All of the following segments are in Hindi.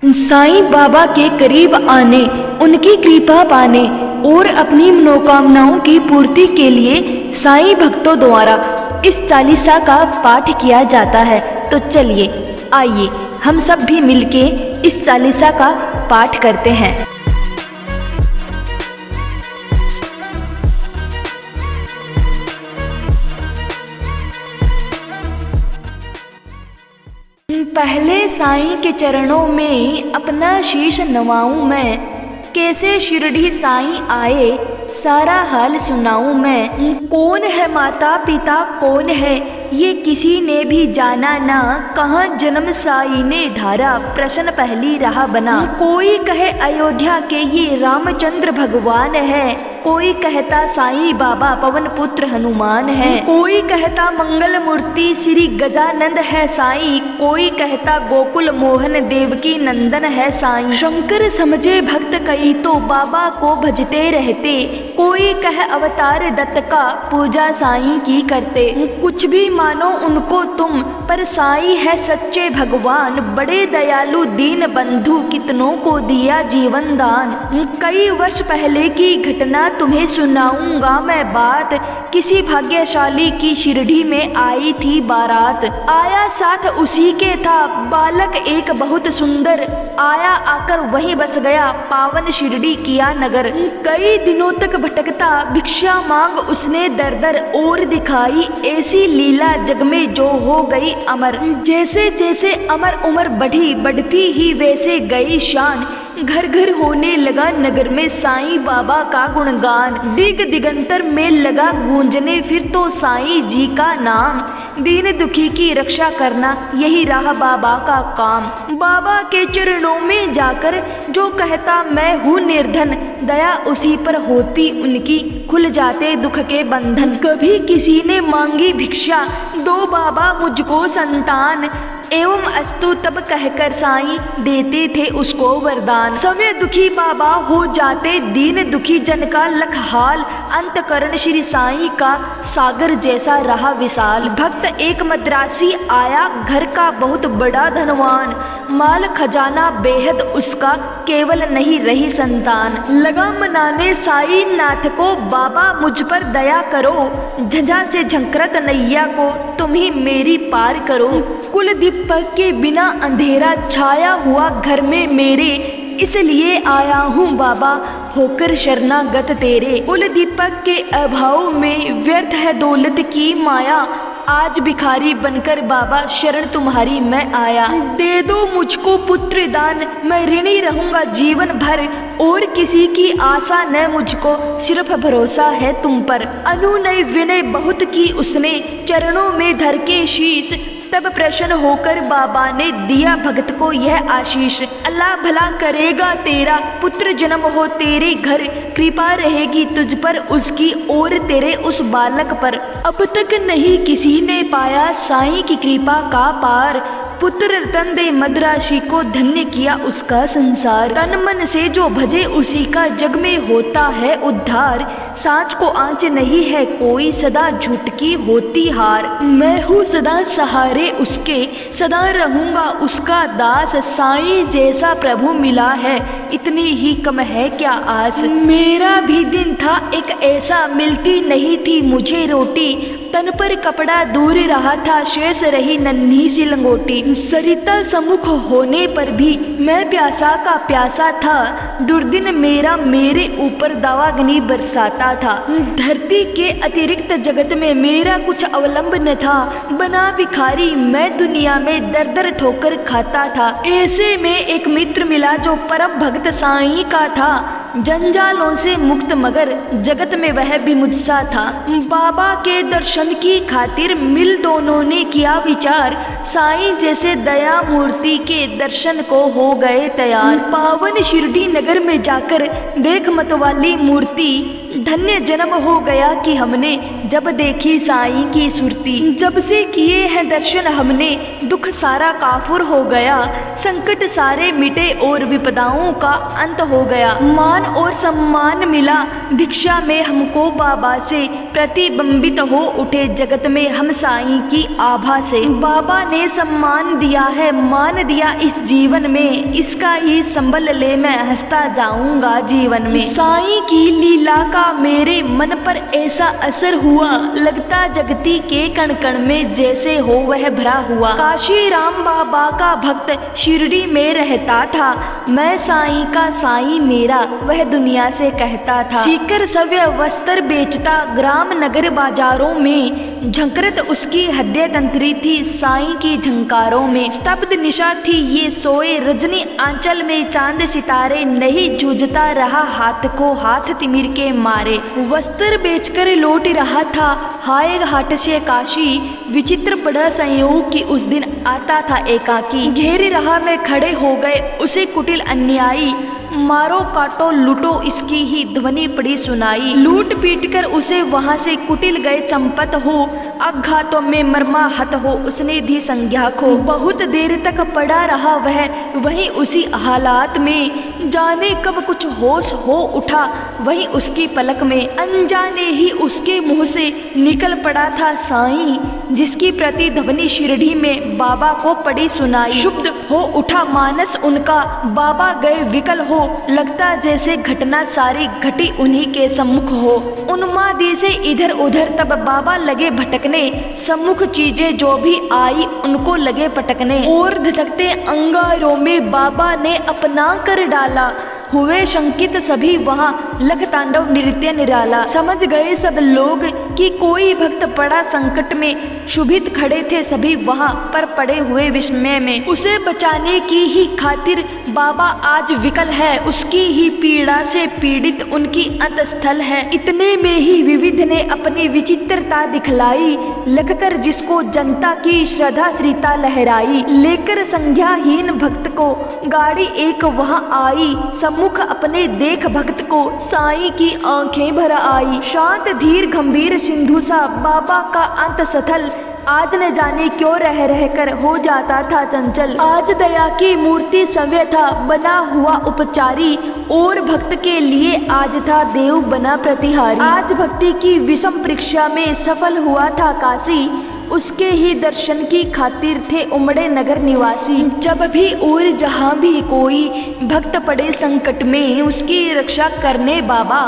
साईं बाबा के करीब आने, उनकी कृपा पाने और अपनी मनोकामनाओं की पूर्ति के लिए साईं भक्तों द्वारा इस चालीसा का पाठ किया जाता है। तो चलिए आइए हम सब भी मिलके इस चालीसा का पाठ करते हैं। पहले साईं के चरणों में अपना शीश नवाऊं मैं, कैसे शिरडी साईं आए सारा हाल सुनाऊं मैं। कौन है माता पिता कौन है ये किसी ने भी जाना ना, कहाँ जन्म साईं ने धारा प्रश्न पहली राह बना। कोई कहे अयोध्या के ये रामचंद्र भगवान है, कोई कहता साईं बाबा पवन पुत्र हनुमान है, कोई कहता मंगल मूर्ति श्री गजानंद है साईं, कोई कहता गोकुल मोहन देवकी नंदन है साईं। शंकर समझे भक्त कई तो बाबा को भजते रहते, कोई कह अवतार दत्त का पूजा साईं की करते। कुछ भी मानो उनको तुम पर साईं है सच्चे भगवान, बड़े दयालु दीन बंधु कितनों को दिया जीवन दान। कई वर्ष पहले की घटना तुम्हें सुनाऊंगा मैं बात, किसी भाग्यशाली की शिरडी में आई थी बारात। आया साथ उसी के था बालक एक बहुत सुंदर, आया आकर वहीं बस गया पावन शिरडी किया नगर। कई दिनों तक भटकता भिक्षा मांग उसने दर दर और दिखाई, ऐसी लीला जग में जो हो गई अमर। जैसे जैसे अमर उम्र बढ़ी बढ़ती ही वैसे गई शान, घर घर होने लगा नगर में साईं बाबा का गुणगान। दिग दिगंतर में लगा गूंजने फिर तो साईं जी का नाम, दीन दुखी की रक्षा करना यही रहा बाबा का काम। बाबा के चरणों में जाकर जो कहता मैं हूँ निर्धन, दया उसी पर होती उनकी खुल जाते दुख के बंधन। कभी किसी ने मांगी भिक्षा दो बाबा मुझको संतान, एवं अस्तु तब कहकर साईं देते थे उसको वरदान। समय दुखी बाबा हो जाते दीन दुखी जन का लख हाल, अंतकरण श्री साईं का सागर जैसा रहा विशाल। भक्त एक मद्रासी आया घर का बहुत बड़ा धनवान, माल खजाना बेहद उसका केवल नहीं रही संतान। लगा मनाने साईं नाथ को बाबा मुझ पर दया करो, झंझा से झंकरत नैया को तुम ही मेरी पार करो। कुल दीपक के बिना अंधेरा छाया हुआ घर में मेरे, इसलिए आया हूँ बाबा होकर शरणागत तेरे। कुल दीपक के अभाव में व्यर्थ है दौलत की माया, आज भिखारी बनकर बाबा शरण तुम्हारी मैं आया। दे दो मुझको पुत्र दान, मैं ऋणी रहूंगा जीवन भर, और किसी की आशा न मुझको सिर्फ भरोसा है तुम पर। अनुनय विनय बहुत की उसने चरणों में धर के शीश, तब प्रसन्न होकर बाबा ने दिया भगत को यह आशीष। अल्लाह भला करेगा तेरा, पुत्र जन्म हो तेरे घर, कृपा रहेगी तुझ पर उसकी और तेरे उस बालक पर। अब तक नहीं किसी ने पाया साईं की कृपा का पार, पुत्र रतन दे मद्रासी को धन्य किया उसका संसार। तन मन से जो भजे उसी का जग में होता है उद्धार, सांच को आंच नहीं है कोई सदा झूठ की होती हार। मैं हूँ सदा सहारे उसके, सदा रहूंगा उसका दास, साईं जैसा प्रभु मिला है इतनी ही कम है क्या आस। मेरा भी दिन था एक ऐसा, मिलती नहीं थी मुझे रोटी, तन पर कपड़ा दूर रहा था शेष रही नन्ही सी लंगोटी। सरिता सम्मुख होने पर भी मैं प्यासा का प्यासा था, दुर्दिन मेरा मेरे ऊपर दावाग्नि बरसाता था। धरती के अतिरिक्त जगत में मेरा कुछ अवलंब न था, बना भिखारी मैं दुनिया में दर दर ठोकर खाता था। ऐसे में एक मित्र मिला जो परम भक्त साईं का था, जंजालों से मुक्त मगर जगत में वह भी मुझसा था। बाबा के दर्शन की खातिर मिल दोनों ने किया विचार, साईं जैसे दया मूर्ति के दर्शन को हो गए तैयार। पावन शिरडी नगर में जाकर देख मतवाली मूर्ति, धन्य जन्म हो गया कि हमने जब देखी साईं की सुरती। जब से किए हैं दर्शन हमने दुख सारा काफुर हो गया, संकट सारे मिटे और विपदाओं का अंत हो गया। मान और सम्मान मिला भिक्षा में हमको बाबा से, प्रतिबिंबित हो उठे जगत में हम साईं की आभा से। बाबा ने सम्मान दिया है मान दिया इस जीवन में, इसका ही संभल ले मैं हंसता जाऊंगा जीवन में। साईं की लीला का मेरे मन पर ऐसा असर हुआ, लगता जगती के कण कण में जैसे हो वह भरा हुआ। काशी राम बाबा का भक्त शिरडी में रहता था, मैं साईं का साईं मेरा वह दुनिया से कहता था। सीकर सव्य वस्त्र बेचता ग्राम नगर बाजारों में, झंकरत उसकी हृदय तंत्री थी साईं की झंकारों में। स्तब्ध निशा थी ये सोए रजनी आंचल में, चांद सितारे नहीं जूझता रहा हाथ को हाथ तिमिर के मारे। वस्त्र बेचकर लौट रहा था हाय घाट से काशी, विचित्र पड़ा संयोग कि उस दिन आता था एकाकी। घेर रहा में खड़े हो गए उसे कुटिल अन्यायी, मारो काटो लूटो इसकी ही ध्वनि पड़ी सुनाई। लूट पीट कर उसे वहां से कुटिल गए चंपत हो, अघातों में मर्माहत हो उसने दी संज्ञा खो। बहुत देर तक पड़ा रहा वह वहीं उसी हालात में, जाने कब कुछ होश हो उठा वहीं उसकी पलक में। अनजाने ही उसके मुंह से निकल पड़ा था साईं, जिसकी प्रतिध्वनि शिरडी में बाबा को पड़ी सुनाई। शुद्ध हो उठा मानस उनका बाबा गए विकल हो, लगता जैसे घटना सारी घटी उन्हीं के सम्मुख हो। उन्मादी से इधर उधर तब बाबा लगे भटकने, सम्मुख चीजें जो भी आई उनको लगे पटकने। और धधकते अंगारों में बाबा ने अपना कर डाला, हुए शंकित सभी वहाँ लख तांडव नृत्य निराला। समझ गए सब लोग कि कोई भक्त पड़ा संकट में, शुभित खड़े थे सभी वहाँ पर पड़े हुए विस्मय में। उसे बचाने की ही खातिर बाबा आज विकल है, उसकी ही पीड़ा से पीड़ित उनकी अंतस्थल है। इतने में ही विविध ने अपनी विचित्रता दिखलाई, लखकर जिसको जनता की श्रद्धा श्रीता लहराई। लेकर संज्ञाहीन भक्त को गाड़ी एक वहाँ आई, मुख अपने देख भक्त को साईं की आंखें भर आई। शांत धीर गंभीर सिंधु सा बाबा का अंत सथल, आज न जाने क्यों रह रह कर हो जाता था चंचल। आज दया की मूर्ति सव्य था बना हुआ उपचारी, और भक्त के लिए आज था देव बना प्रतिहारी। आज भक्ति की विषम परीक्षा में सफल हुआ था काशी, उसके ही दर्शन की खातिर थे उमड़े नगर निवासी। जब भी और जहाँ भी कोई भक्त पड़े संकट में, उसकी रक्षा करने बाबा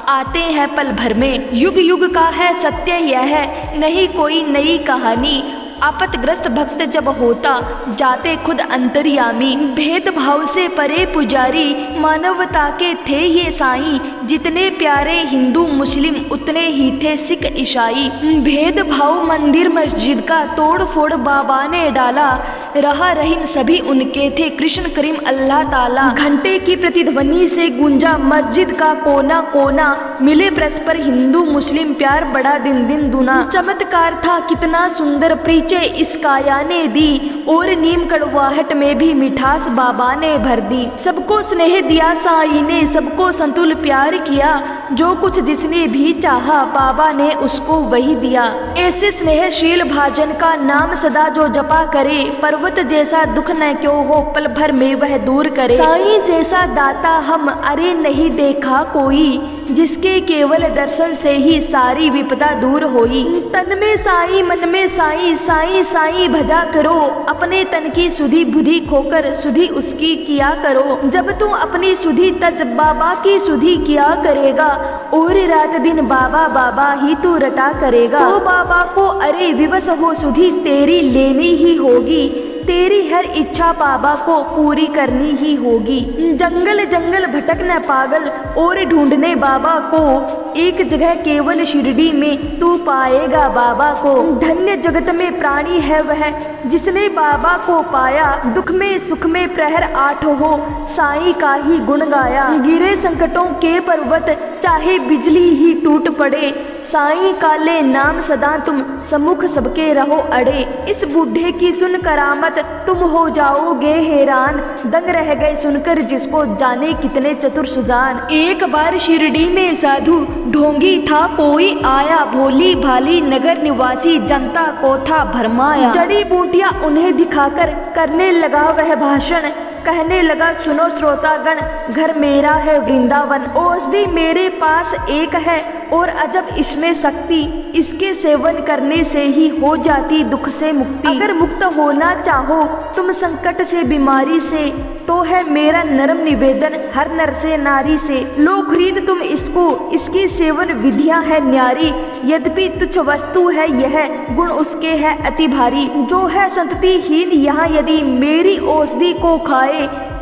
आते हैं पल भर में। युग युग का है सत्य यह है, नहीं कोई नई कहानी। आपतग्रस्त भक्त जब होता जाते खुद अंतर्यामी, भेदभाव से परे पुजारी मानवता के थे ये साईं। जितने प्यारे हिंदू मुस्लिम उतने ही थे सिख ईसाई। भेदभाव मंदिर मस्जिद का तोड़ फोड़ बाबा ने डाला, रहा रहीम सभी उनके थे कृष्ण करीम अल्लाह ताला। घंटे की प्रतिध्वनि से गूंजा मस्जिद का कोना कोना, मिले परस्पर हिंदू मुस्लिम प्यार बड़ा दिन दिन दूना। चमत्कार था कितना सुंदर परिचय इस काया ने दी, और नीम कड़वाहट में भी मिठास बाबा ने भर दी। सबको स्नेह दिया साईं ने, सबको संतुल प्यार किया, जो कुछ जिसने भी चाहा बाबा ने उसको वही दिया। ऐसे स्नेहशील भाजन का नाम सदा जो जपा करे, पर्वत जैसा दुख न क्यों हो पल भर में वह दूर करे। साईं जैसा दाता हम अरे नहीं देखा कोई, जिसके केवल दर्शन से ही सारी विपदा दूर होई। तन में साईं मन में साईं, साईं साईं भजा करो, अपने तन की सुधि बुद्धि खोकर सुधि उसकी किया करो। जब तू अपनी सुधि तज बाबा की सुधि किया करेगा, और रात दिन बाबा बाबा ही तू रटा करेगा। तो बाबा को अरे विवश हो सुधि तेरी लेनी ही होगी, तेरी हर इच्छा बाबा को पूरी करनी ही होगी। जंगल जंगल भटकना पागल और ढूंढने बाबा को, एक जगह केवल शिरडी में तू पाएगा बाबा को। धन्य जगत में प्राणी है वह जिसने बाबा को पाया, दुख में सुख में प्रहर आठ हो साईं का ही गुण गाया। गिरे संकटों के पर्वत चाहे बिजली ही टूट पड़े, साईं का ले नाम सदा तुम सम्मुख सबके रहो अड़े। इस बूढ़े की सुन करामत तुम हो जाओगे हैरान, दंग रह गए सुनकर जिसको जाने कितने चतुर सुजान। एक बार शिरडी में साधु ढोंगी था कोई आया, भोली भाली नगर निवासी जनता को था भरमाया। जड़ी बूटियां उन्हें दिखाकर करने लगा वह भाषण, कहने लगा सुनो श्रोतागण, घर मेरा है वृंदावन। औषधि मेरे पास एक है और अजब इसमें शक्ति, इसके सेवन करने से ही हो जाती दुख से मुक्ति। अगर मुक्त होना चाहो तुम संकट से बीमारी से, तो है मेरा नरम निवेदन हर नर से नारी से। लो खरीद तुम इसको, इसकी सेवन विधियां है न्यारी। यद्यपि तुच्छ वस्तु है यह, गुण उसके है अति भारी। जो है संततिहीन यहाँ यदि मेरी औषधि को खाए,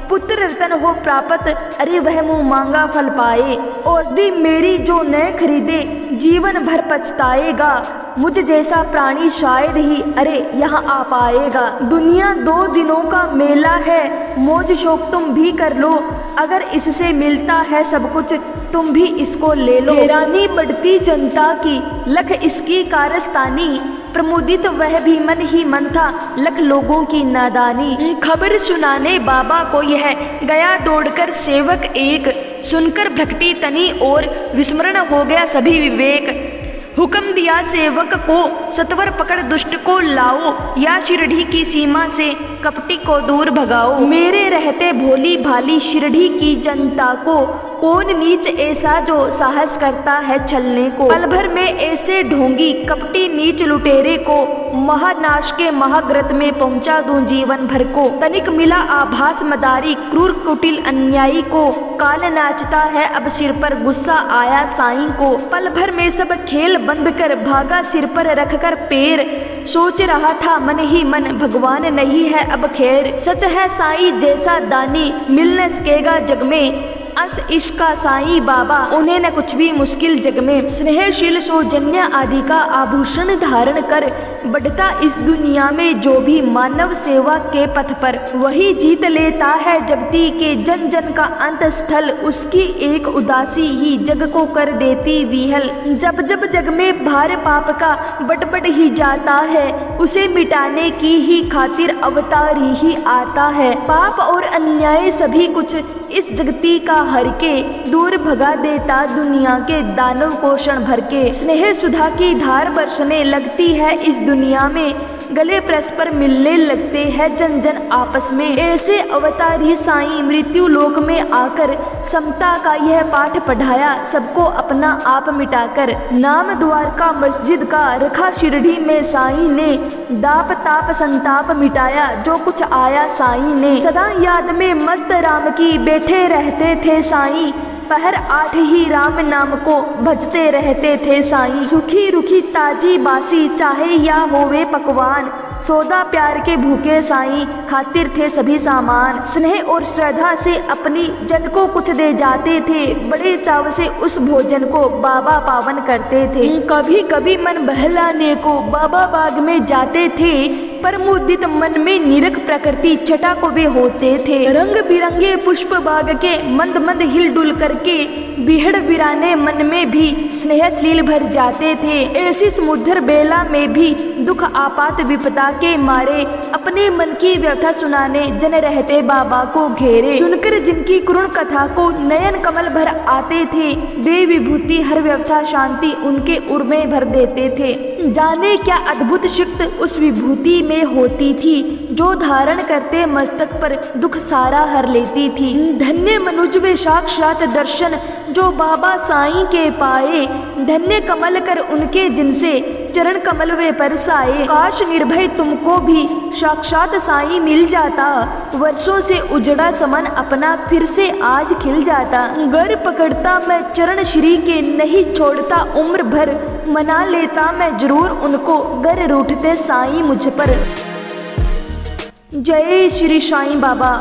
पुत्र रतन हो प्राप्त, अरे वह मुँह मांगा फल पाए। औषधि मेरी जो न खरीदे, जीवन भर पछताएगा। मुझ जैसा प्राणी शायद ही अरे यहाँ आ पाएगा। दुनिया 2 दिनों का मेला है, मौज शौक तुम भी कर लो। अगर इससे मिलता है सब कुछ, तुम भी इसको ले लो। हैरानी बढ़ती जनता की, लख इसकी कारस्तानी। प्रमुदित वह भी मन ही मन था, लख लोगों की नादानी। खबर सुनाने बाबा को यह गया दौड़कर सेवक एक, सुनकर भ्रकटी तनी और विस्मरण हो गया सभी विवेक। हुक्म दिया सेवक को सत्वर पकड़ दुष्ट को लाओ, या शिरडी की सीमा से कपटी को दूर भगाओ। मेरे रहते भोली भाली शिरडी की जनता को, कौन नीच ऐसा जो साहस करता है छलने को। पल भर में ऐसे ढोंगी कपटी नीच लुटेरे को, महानाश के महाग्रत में पहुंचा दूं जीवन भर को। तनिक मिला आभास मदारी क्रूर कुटिल अन्यायी को, काल नाचता है अब सिर पर गुस्सा आया साईं को। पल भर में सब खेल बंद कर भागा सिर पर रखकर पैर, सोच रहा था मन ही मन भगवान नहीं है अब खैर। सच है साईं जैसा दानी मिल न सकेगा जग में, अस इश्का साईं बाबा उन्हें न कुछ भी मुश्किल जग में। स्नेहशील सौजन्य आदि का आभूषण धारण कर, बढ़ता इस दुनिया में जो भी मानव सेवा के पथ पर, वही जीत लेता है जगती के जन जन का अंत स्थल। उसकी एक उदासी ही जग को कर देती विहल। जब जब जग में भार पाप का बढ़ ही जाता है, उसे मिटाने की ही खातिर अवतार ही आता है। पाप और अन्याय सभी कुछ इस जगती का हर के, दूर भगा देता दुनिया के दानव को क्षण भर के। स्नेह सुधा की धार बरसने लगती है इस दुनिया में, गले परस्पर मिलने लगते हैं जन जन आपस में। ऐसे अवतारी साईं मृत्यु लोक में आकर, समता का यह पाठ पढ़ाया सबको अपना आप मिटाकर। नाम द्वारका मस्जिद का रखा शिरडी में साईं ने, दाप ताप संताप मिटाया जो कुछ आया साईं ने। सदा याद में मस्त राम की बैठे रहते थे साईं, पहर 8 ही राम नाम को भजते रहते थे साईं। सुखी रुखी ताजी बासी चाहे या होवे पकवान, सौदा प्यार के भूखे साईं खातिर थे सभी सामान। स्नेह और श्रद्धा से अपनी जन को कुछ दे जाते थे, बड़े चाव से उस भोजन को बाबा पावन करते थे। कभी कभी मन बहलाने को बाबा बाग में जाते थे, पर मुदित मन में निरख प्रकृति छटा को वे होते थे। रंग बिरंगे पुष्प बाग के मंद मंद हिल डुल करके, बिहड़ बिराने मन में भी स्नेह श्लील भर जाते थे। ऐसी समुद्र बेला में भी दुख आपात विपदा के मारे, अपने मन की व्यथा सुनाने जन रहते बाबा को घेरे। सुनकर जिनकी करुण कथा को नयन कमल भर आते थे, दे विभूति हर व्यथा शांति उनके उर में भर देते थे। जाने क्या अद्भुत शक्ति उस विभूति में होती थी, जो धारण करते मस्तक पर दुख सारा हर लेती थी। धन्य मनुज वे साक्षात दर्शन जो बाबा साईं के पाए, धन्य कमल कर उनके जिनसे चरण कमल वे परसाए। काश निर्भय तुमको भी साक्षात साईं मिल जाता, वर्षों से उजड़ा चमन अपना फिर से आज खिल जाता। गर पकड़ता मैं चरण श्री के नहीं छोड़ता उम्र भर, मना लेता मैं जरूर उनको गर रूठते साईं मुझ पर। जय श्री साईं बाबा।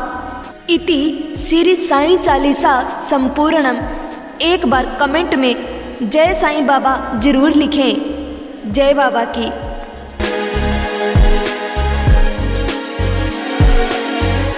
इति श्री साईं चालीसा संपूर्णम। एक बार कमेंट में जय साईं बाबा जरूर लिखें। जय बाबा की।